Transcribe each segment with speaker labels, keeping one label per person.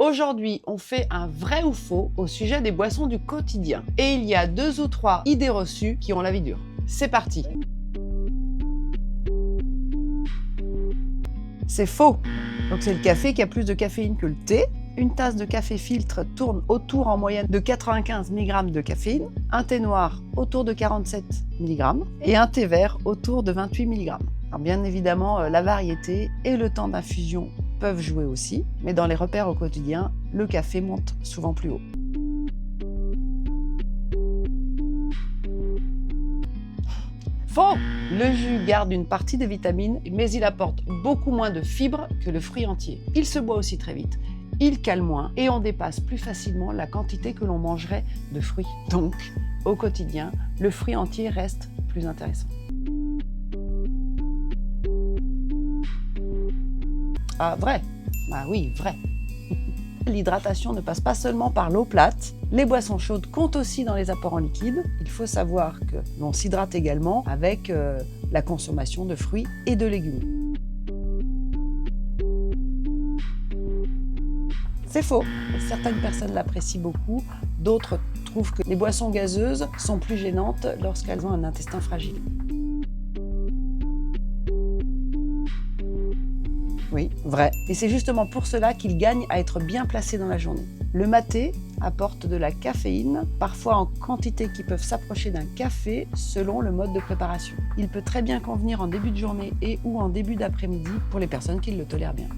Speaker 1: Aujourd'hui, on fait un vrai ou faux au sujet des boissons du quotidien. Et il y a 2 ou 3 idées reçues qui ont la vie dure. C'est parti! C'est faux! Donc c'est le café qui a plus de caféine que le thé. Une tasse de café filtre tourne autour en moyenne de 95 mg de caféine, un thé noir autour de 47 mg et un thé vert autour de 28 mg. Alors bien évidemment, la variété et le temps d'infusion peuvent jouer aussi, mais dans les repères au quotidien, le café monte souvent plus haut. Faux! Le jus garde une partie des vitamines, mais il apporte beaucoup moins de fibres que le fruit entier. Il se boit aussi très vite, il cale moins et on dépasse plus facilement la quantité que l'on mangerait de fruits. Donc, au quotidien, le fruit entier reste plus intéressant. Ah, vrai? Bah oui, vrai. L'hydratation ne passe pas seulement par l'eau plate. Les boissons chaudes comptent aussi dans les apports en liquide. Il faut savoir que l'on s'hydrate également avec la consommation de fruits et de légumes. C'est faux. Certaines personnes l'apprécient beaucoup, d'autres trouvent que les boissons gazeuses sont plus gênantes lorsqu'elles ont un intestin fragile. Oui, vrai. Et c'est justement pour cela qu'il gagne à être bien placé dans la journée. Le maté apporte de la caféine, parfois en quantités qui peuvent s'approcher d'un café selon le mode de préparation. Il peut très bien convenir en début de journée et ou en début d'après-midi pour les personnes qui le tolèrent bien.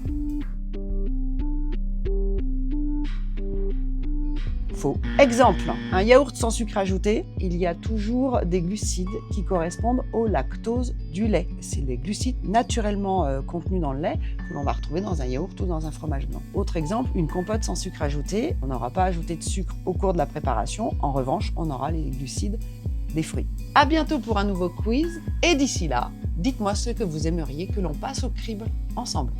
Speaker 1: Faux. Exemple, un yaourt sans sucre ajouté, il y a toujours des glucides qui correspondent au lactose du lait. C'est les glucides naturellement contenus dans le lait que l'on va retrouver dans un yaourt ou dans un fromage blanc. Autre exemple, une compote sans sucre ajouté, on n'aura pas ajouté de sucre au cours de la préparation, en revanche, on aura les glucides des fruits. À bientôt pour un nouveau quiz, et d'ici là, dites-moi ce que vous aimeriez que l'on passe au crible ensemble.